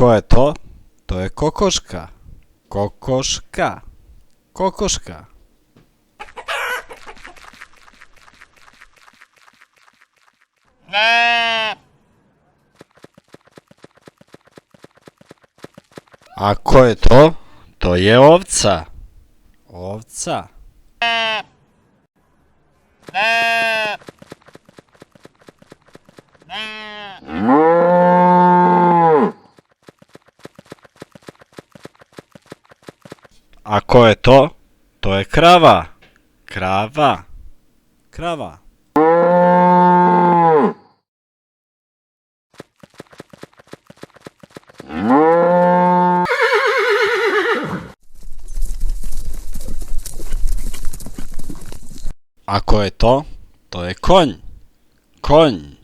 ko je to? To je kokoška. Kokoška. Kokoška. A ko je to? To je ovca. Ovca. A ko je to? To je krava. Krava. Krava. A ko je to? To je konj. Konj.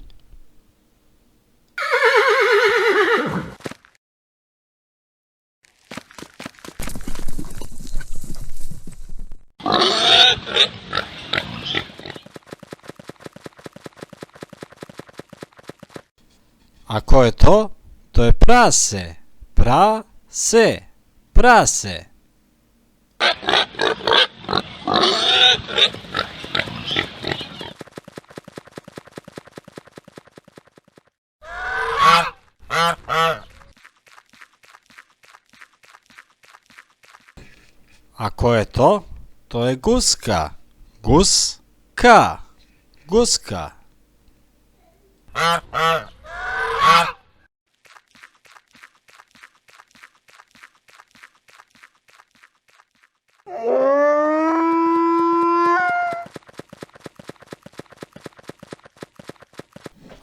A ko je to? To je prase. Prase. Prase. A ko je to? To je guska. Guska. Guska.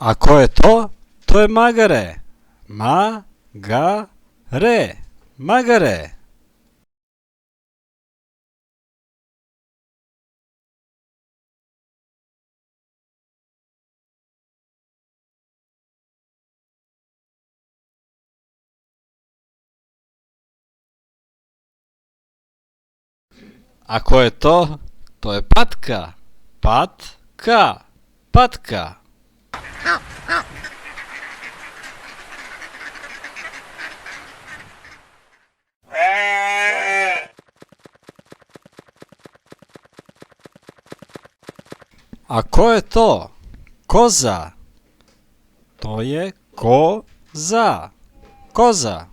A ko je to? To je magare. Magare. Magare. A ko je to? To je patka. Patka. Patka. A ko je to? Koza. To je koza. Koza.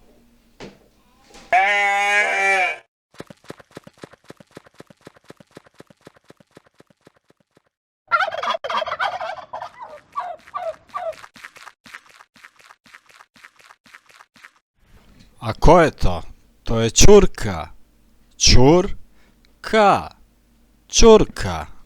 A ko je to? To je ćurka. Ćurka. Ćurka.